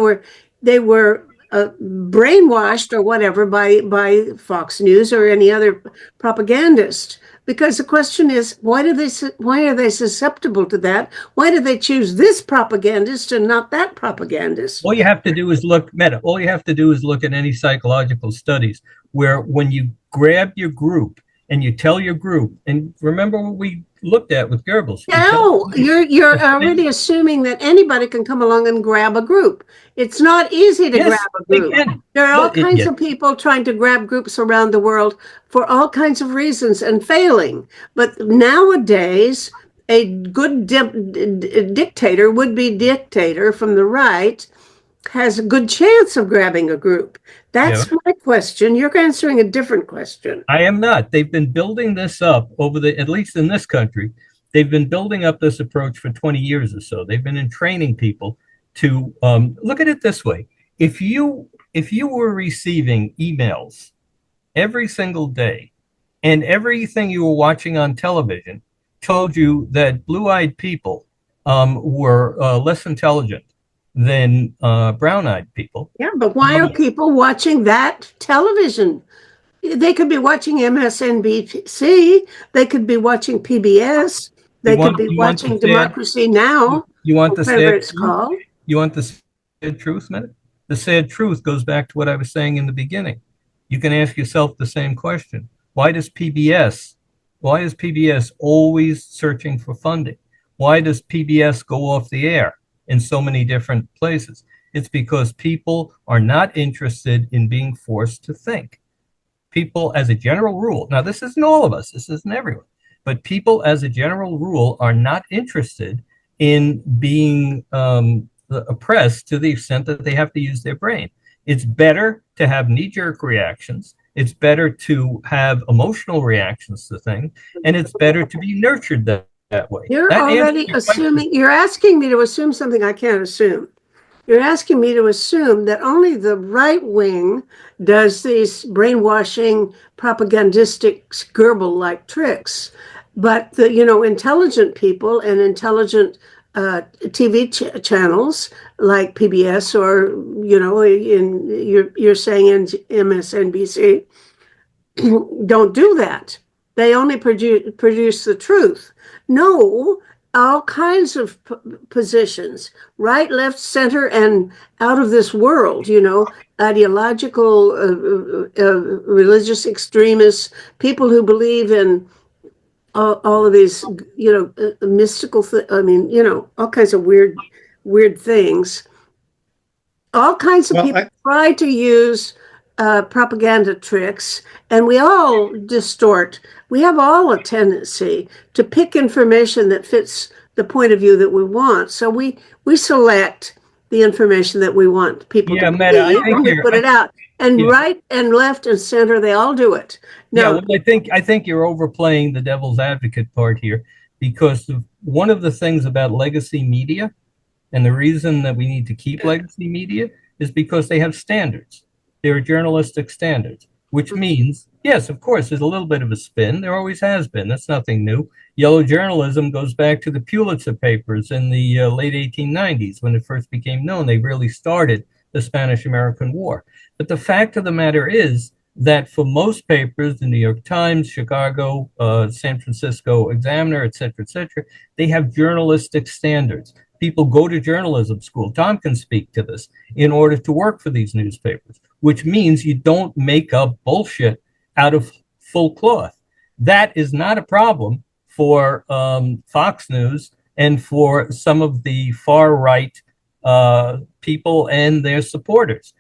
A: were brainwashed or whatever by Fox News or any other propagandist. Because the question is, why are they susceptible to that? Why do they choose this propagandist and not that propagandist?
B: All you have to do is look at any psychological studies where when you grab your group and you tell your group, and remember what we looked at with Goebbels.
A: No, you're already assuming that anybody can come along and grab a group. It's not easy to grab a group. There are all kinds of people trying to grab groups around the world for all kinds of reasons and failing. But nowadays, a good dictator, would-be dictator from the right, has a good chance of grabbing a group. That's my question. You're answering a different question.
B: I am not. They've been building this up at least in this country, they've been building up this approach for 20 years or so. They've been training people to look at it this way. If you were receiving emails every single day and everything you were watching on television told you that blue-eyed people were less intelligent than brown-eyed people.
A: Yeah, but why are people watching that television? They could be watching MSNBC. They could be watching PBS. They could be watching Democracy Now!
B: You want the
A: whatever it's called.
B: You want the sad truth, minute? The sad truth goes back to what I was saying in the beginning. You can ask yourself the same question. Why is PBS always searching for funding? Why does PBS go off the air in so many different places? It's because people are not interested in being forced to think. People, as a general rule, now this isn't all of us, this isn't everyone, but people, as a general rule, are not interested in being oppressed to the extent that they have to use their brain. It's better to have knee-jerk reactions. It's better to have emotional reactions to things, and it's better to be nurtured that way.
A: You're already assuming. You're asking me to assume something I can't assume. You're asking me to assume that only the right wing does these brainwashing, propagandistic, Goebbels-like tricks, but the intelligent people and intelligent TV channels like PBS or in you're saying in MSNBC don't do that. They only produce the truth. No, all kinds of positions, right, left, center, and out of this world, ideological, religious extremists, people who believe in all of these, mystical, I mean, all kinds of weird things. All kinds of
C: Well,
A: people try to use propaganda tricks, and we all distort. We have all a tendency to pick information that fits the point of view that we want. So we select the information that we want people to
B: Yeah, Meta, I
A: believe,
B: think
A: and we put it out. And
B: yeah,
A: right and left and center, they all do it.
B: yeah.
A: Now,
B: Well, I think you're overplaying the devil's advocate part here, because one of the things about legacy media, and the reason that we need to keep legacy media, is because they have standards. There are journalistic standards, which means, yes, of course, there's a little bit of a spin. There always has been. That's nothing new. Yellow journalism goes back to the Pulitzer papers in the late 1890s when it first became known. They really started the Spanish-American War. But the fact of the matter is that for most papers, the New York Times, Chicago, San Francisco Examiner, et cetera, they have journalistic standards. People go to journalism school. Tom can speak to this, in order to work for these newspapers, which means you don't make up bullshit out of full cloth. That is not a problem for Fox News and for some of the far right people and their supporters.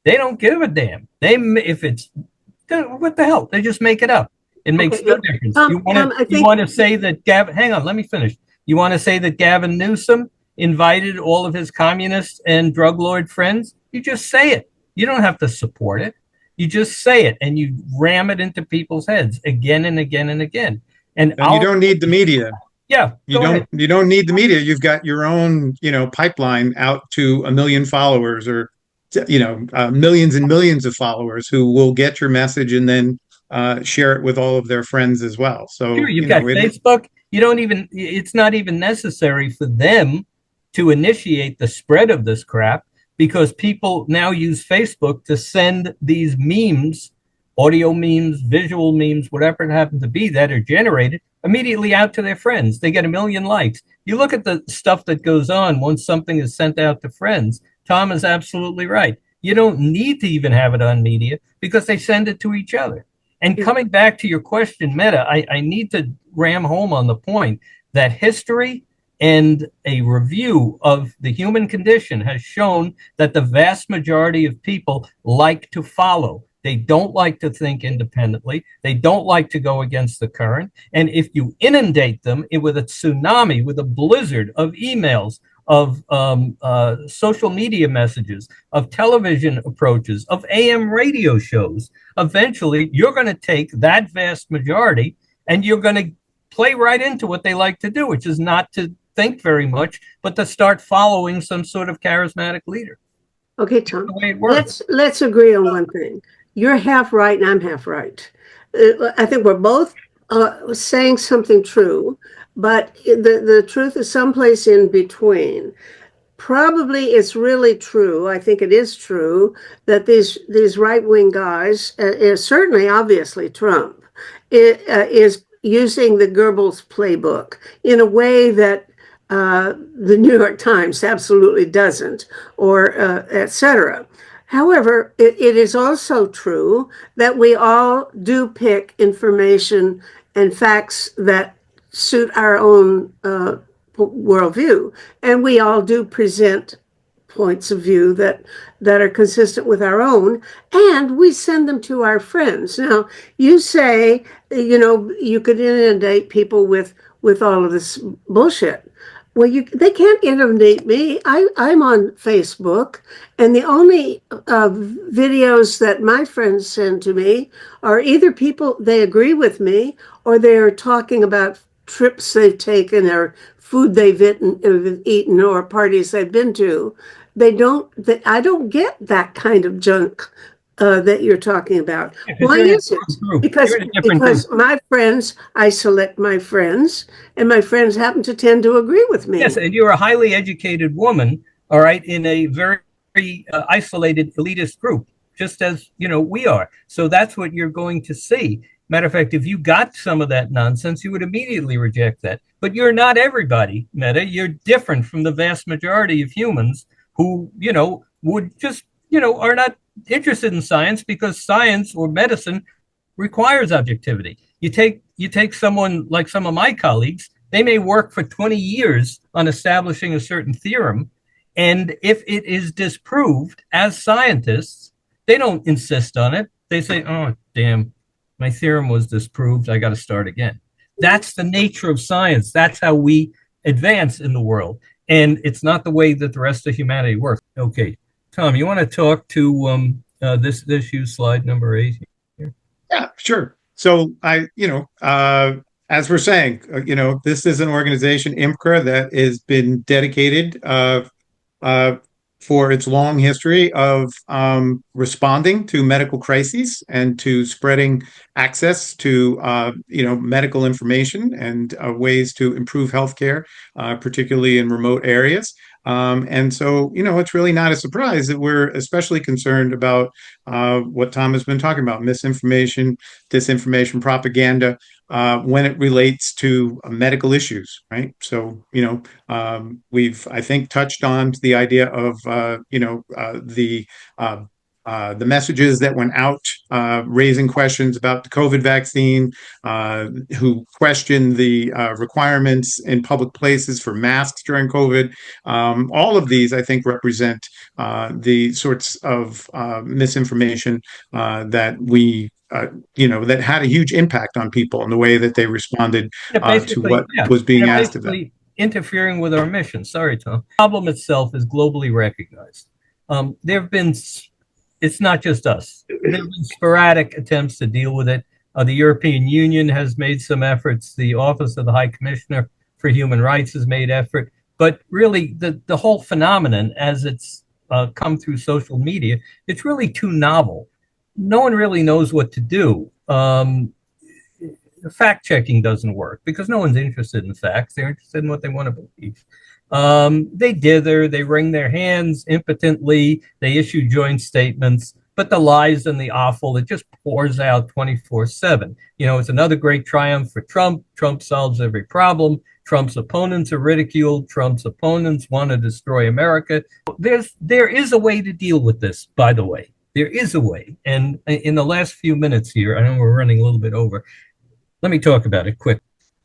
B: They don't give a damn. If it's what the hell, they just make it up. It makes no difference. You want to say that Gavin? Hang on, let me finish. You want to say that Gavin Newsom invited all of his communist and drug lord friends? You just say it. You don't have to support it. You just say it, and you ram it into people's heads again and again and again.
C: And you don't need the media.
B: Yeah,
C: you don't need the media. You've got your own, pipeline out to 1 million followers, or millions and millions of followers who will get your message and then share it with all of their friends as well. So
B: sure, you've got Facebook. It's not even necessary for them to initiate the spread of this crap, because people now use Facebook to send these memes, audio memes, visual memes, whatever it happens to be, that are generated immediately out to their friends. They get 1 million likes. You look at the stuff that goes on once something is sent out to friends. Tom is absolutely right. You don't need to even have it on media, because they send it to each other. And coming back to your question, Meta, I need to ram home on the point that history and a review of the human condition has shown that the vast majority of people like to follow. They don't like to think independently. They don't like to go against the current. And if you inundate them with a tsunami, with a blizzard of emails, of social media messages, of television approaches, of AM radio shows, eventually you're going to take that vast majority and you're going to play right into what they like to do, which is not to think very much, but to start following some sort of charismatic leader.
A: Okay, Tom, let's agree on one thing. You're half right and I'm half right. I think we're both saying something true, but the truth is someplace in between. Probably it's really true. I think it is true that these right-wing guys, certainly obviously Trump, is using the Goebbels playbook in a way that the New York Times absolutely doesn't, or etc. However, it is also true that we all do pick information and facts that suit our own worldview, and we all do present points of view that are consistent with our own, and we send them to our friends. Now, you say, you could inundate people with all of this bullshit. Well, they can't inundate me. I'm on Facebook, and the only videos that my friends send to me are either people they agree with me, or they're talking about trips they've taken, or food they've eaten, or parties they've been to. I don't get that kind of junk that you're talking about.
B: Because
A: Why
B: you're in a
A: is it?
B: different group.
A: Because
B: You're in a different group.
A: my friends, I select my friends, and my friends happen to tend to agree with me.
B: Yes, and you're a highly educated woman, all right, in a very isolated elitist group, just as we are. So that's what you're going to see. Matter of fact, if you got some of that nonsense, you would immediately reject that. But you're not everybody, Meta. You're different from the vast majority of humans who, would just, are not interested in science because science or medicine requires objectivity. You take someone like some of my colleagues, they may work for 20 years on establishing a certain theorem, and if it is disproved as scientists, they don't insist on it. They say, "Oh, damn, my theorem was disproved. I got to start again." That's the nature of science. That's how we advance in the world, and it's not the way that the rest of humanity works. Okay, Tom, you want to talk to this issue, slide number 8?
C: Yeah, sure. So as we're saying, this is an organization, IMCRA, that has been dedicated uh, for its long history of responding to medical crises and to spreading access to medical information and ways to improve healthcare, particularly in remote areas. And so, it's really not a surprise that we're especially concerned about what Tom has been talking about: misinformation, disinformation, propaganda, when it relates to medical issues, right? So, we've, I think, touched on the idea of, the messages that went out raising questions about the COVID vaccine, who questioned the requirements in public places for masks during COVID. All of these, I think, represent the sorts of misinformation that that had a huge impact on people in the way that they responded to what was being asked of them.
B: Interfering with our mission. Sorry, Tom. The problem itself is globally recognized. There have been, it's not just us. There have been sporadic attempts to deal with it. The European Union has made some efforts. The Office of the High Commissioner for Human Rights has made effort. But really, the whole phenomenon, as it's come through social media, it's really too novel. No one really knows what to do. Fact checking doesn't work because no one's interested in facts. They're interested in what they want to believe. They dither, they wring their hands impotently, they issue joint statements, but the lies and the awful, it just pours out 24/7. It's another great triumph for Trump. Trump solves every problem. Trump's opponents are ridiculed. Trump's opponents want to destroy America. There is a way to deal with this, by the way. There is a way. And in the last few minutes here, I know we're running a little bit over. Let me talk about it quick.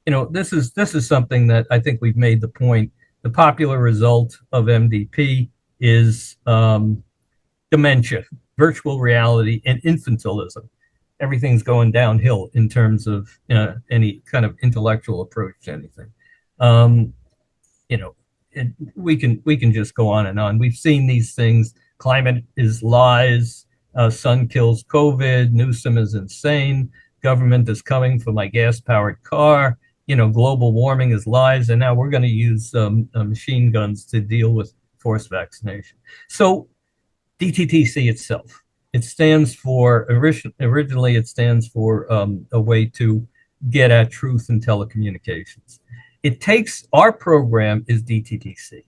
B: This is something that I think we've made the point. The popular result of MDP is dementia, virtual reality, and infantilism. Everything's going downhill in terms of any kind of intellectual approach to anything. We can just go on and on. We've seen these things. Climate is lies. Sun kills COVID. Newsom is insane. Government is coming for my gas-powered car. Global warming is lies, and now we're going to use machine guns to deal with forced vaccination. So DTTC itself, it stands for, originally it stands for a way to get at truth in telecommunications. Our program is DTTC.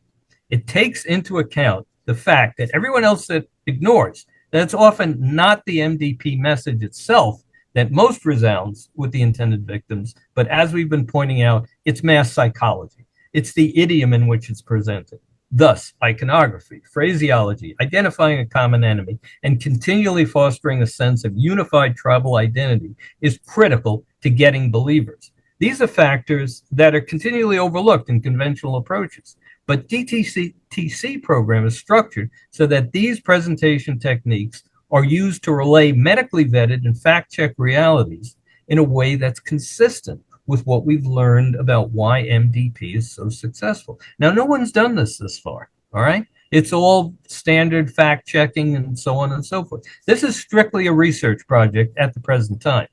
B: It takes into account the fact that everyone else that ignores, that it's often not the MDP message itself that most resounds with the intended victims, but as we've been pointing out, it's mass psychology. It's the idiom in which it's presented. Thus, iconography, phraseology, identifying a common enemy, and continually fostering a sense of unified tribal identity is critical to getting believers. These are factors that are continually overlooked in conventional approaches. But DTTC program is structured so that these presentation techniques are used to relay medically vetted and fact-check realities in a way that's consistent with what we've learned about why MDP is so successful. Now, no one's done this far, all right? It's all standard fact-checking and so on and so forth. This is strictly a research project at the present time.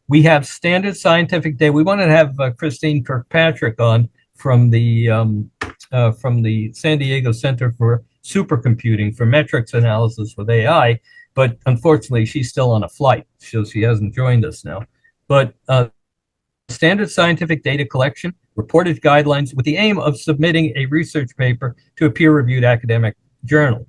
B: We have standard scientific data. We wanted to have Christine Kirkpatrick on from the San Diego Center for supercomputing for metrics analysis with AI. But unfortunately, she's still on a flight, so she hasn't joined us now. But standard scientific data collection, reported guidelines with the aim of submitting a research paper to a peer-reviewed academic journal.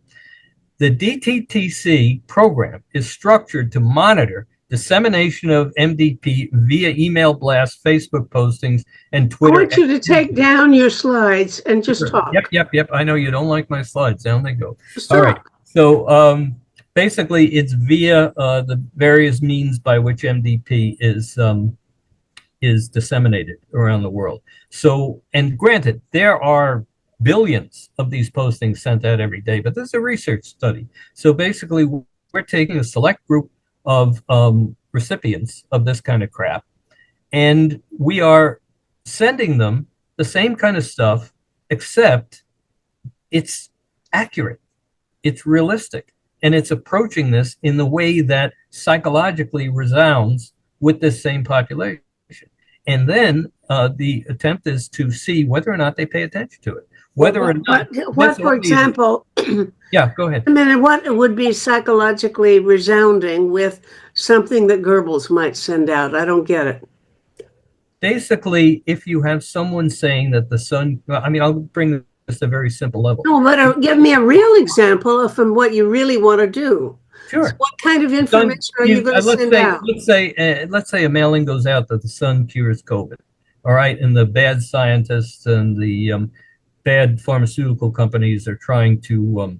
B: The DTTC program is structured to monitor dissemination of MDP via email blasts, Facebook postings, and
A: I
B: Twitter.
A: want you to take down your slides and just talk.
B: Yep. I know you don't like my slides. Down they go.
A: Just
B: All
A: talk.
B: right. So basically, it's via the various means by which MDP is disseminated around the world. So, and granted, there are billions of these postings sent out every day, but this is a research study. So basically, we're taking a select group of recipients of this kind of crap, and we are sending them the same kind of stuff, except it's accurate, it's realistic, and it's approaching this in the way that psychologically resounds with this same population. And then the attempt is to see whether or not they pay attention to it. Whether or not,
A: what for example,
B: yeah, go ahead.
A: I mean, what would be psychologically resounding with something that Goebbels might send out? I don't get it.
B: Basically, if you have someone saying that the sun, I mean, I'll bring this to a very simple level.
A: No, but give me a real example of from what you really want to do.
B: Sure.
A: So what kind of information are you going to send out?
B: Let's say a mailing goes out that the sun cures COVID. All right, and the bad scientists and the bad pharmaceutical companies are trying to,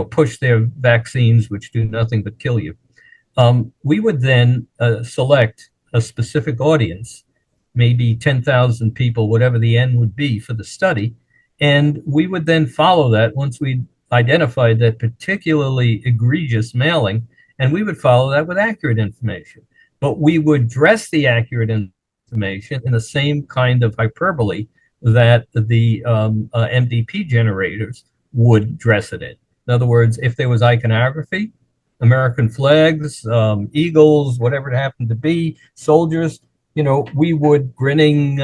B: push their vaccines, which do nothing but kill you. We would then select a specific audience, maybe 10,000 people, whatever the N would be for the study, and we would then follow that once we identified that particularly egregious mailing, and we would follow that with accurate information. But we would dress the accurate information in the same kind of hyperbole that the MDP generators would dress it in. In other words, if there was iconography, American flags, eagles, whatever it happened to be, soldiers, we would, grinning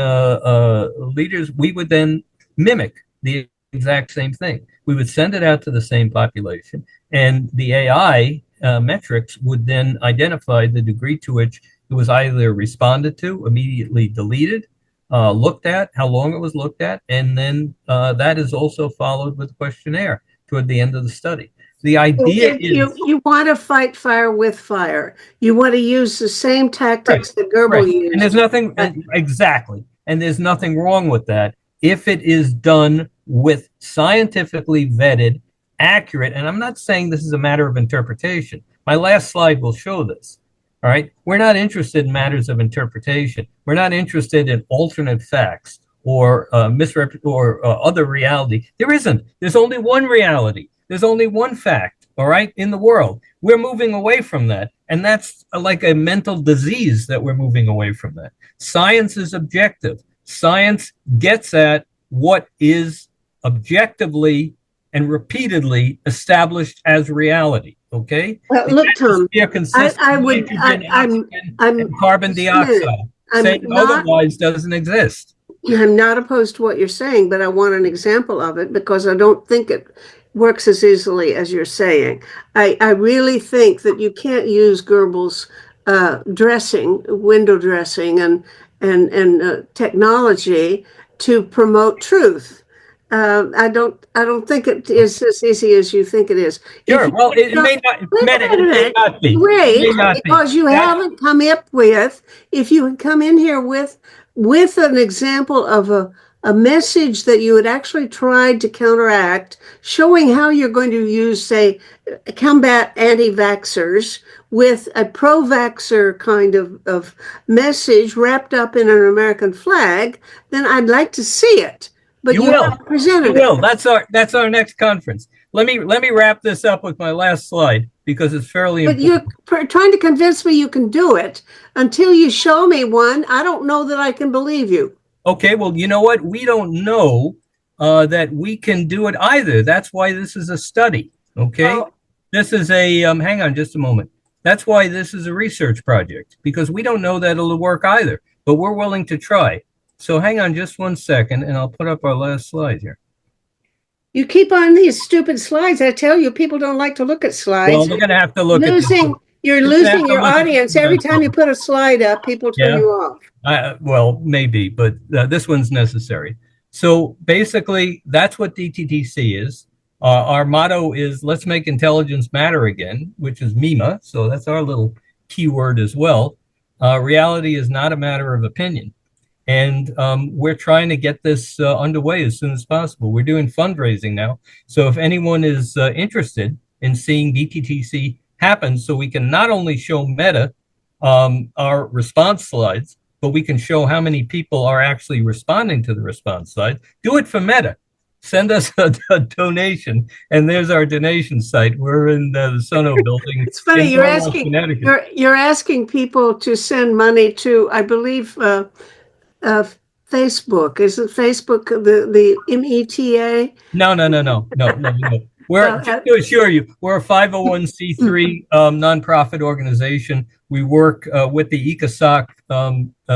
B: leaders, we would then mimic the exact same thing. We would send it out to the same population, and the AI metrics would then identify the degree to which it was either responded to, immediately deleted, looked at, how long it was looked at, and then that is also followed with a questionnaire toward the end of the study. The idea is
A: you want to fight fire with fire. You want to use the same tactics that Goebbels used.
B: And there's nothing exactly, and there's nothing wrong with that if it is done with scientifically vetted, accurate. And I'm not saying this is a matter of interpretation. My last slide will show this. All right, we're not interested in matters of interpretation. We're not interested in alternate facts or other reality. There isn't. There's only one reality. There's only one fact, all right, in the world. We're moving away from that. And that's like a mental disease that we're moving away from that. Science is objective. Science gets at what is objectively and repeatedly established as reality, okay?
A: Well, look, Tom,
B: I'm carbon dioxide. Saying otherwise doesn't exist.
A: I'm not opposed to what you're saying, but I want an example of it because I don't think it works as easily as you're saying. I really think that you can't use Goebbels' window dressing and technology to promote truth. I don't think it is as easy as you think it is.
B: Sure. Well, it may not be.
A: Wait, because you haven't come up with. If you had come in here with an example of a message that you had actually tried to counteract, showing how you're going to use, say, combat anti-vaxxers with a pro-vaxxer kind of message wrapped up in an American flag, then I'd like to see it. But you haven't presented it.
B: You will. That's our next conference. Let me wrap this up with my last slide because it's fairly important.
A: But you're trying to convince me you can do it. Until you show me one, I don't know that I can believe you.
B: Okay, well, you know what? We don't know that we can do it either. That's why this is a study, okay? Oh. This is a, hang on just a moment. That's why this is a research project, because we don't know that it'll work either, but we're willing to try. So hang on just 1 second, and I'll put up our last slide here.
A: You keep on these stupid slides. I tell you, people don't like to look at
B: Well,
A: slides.
B: they're going to have to look
A: You're
B: You're gonna have
A: losing
B: to
A: your
B: look at
A: audience.
B: the
A: Every time you put a slide up, people turn
B: Yeah.
A: you off.
B: Well, maybe, but this one's necessary. So basically, that's what DTTC is. Our motto is let's make intelligence matter again, which is MIMA. So that's our little keyword as well. Reality is not a matter of opinion. And we're trying to get this underway as soon as possible. We're doing fundraising now. So if anyone is interested in seeing DTTC happen, so we can not only show Meta our response slides, but we can show how many people are actually responding to the response slides. Do it for Meta. Send us a donation, and there's our donation site. We're in the Sono building.
A: It's funny,
B: Connecticut.
A: you're asking people to send money to, I believe, Facebook. Is it Facebook, the META?
B: No. We're just to assure you, we're a 501c3 nonprofit organization. We work with the ECOSOC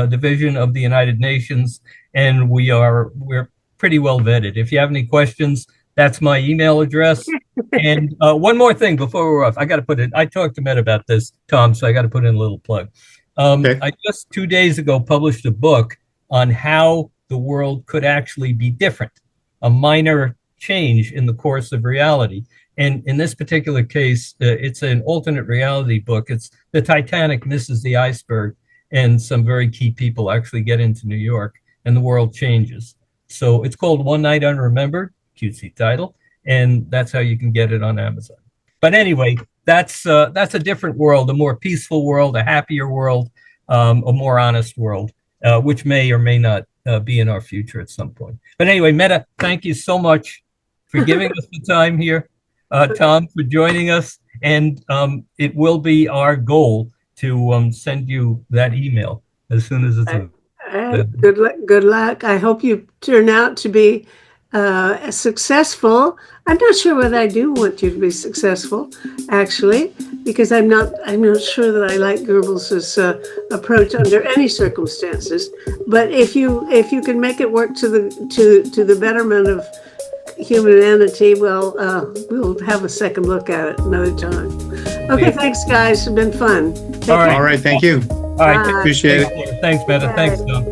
B: division of the United Nations, and we're pretty well vetted. If you have any questions, that's my email address. And one more thing before we're off, I got to put in. I talked to Matt about this, Tom, so I got to put in a little plug.
C: Okay.
B: I just 2 days ago published a book on how the world could actually be different, a minor change in the course of reality. And in this particular case, it's an alternate reality book. It's the Titanic misses the iceberg, and some very key people actually get into New York, and the world changes. So it's called One Night Unremembered, cutesy title, and that's how you can get it on Amazon. But anyway, that's a different world, a more peaceful world, a happier world, a more honest world, which may or may not be in our future at some point. But anyway, Meta, thank you so much for giving us the time here. Tom, for joining us. And it will be our goal to send you that email as soon as it's
A: Good luck. I hope you turn out to be successful. I'm not sure whether I do want you to be successful, actually, because I'm not sure that I like Goebbels's approach under any circumstances. But if you can make it work to the betterment of humanity, well, we'll have a second look at it another time. Okay, thanks, guys. It's been fun.
C: All right, thank you.
B: All right,
C: appreciate it.
B: Thanks, Meta. Thanks, Tom.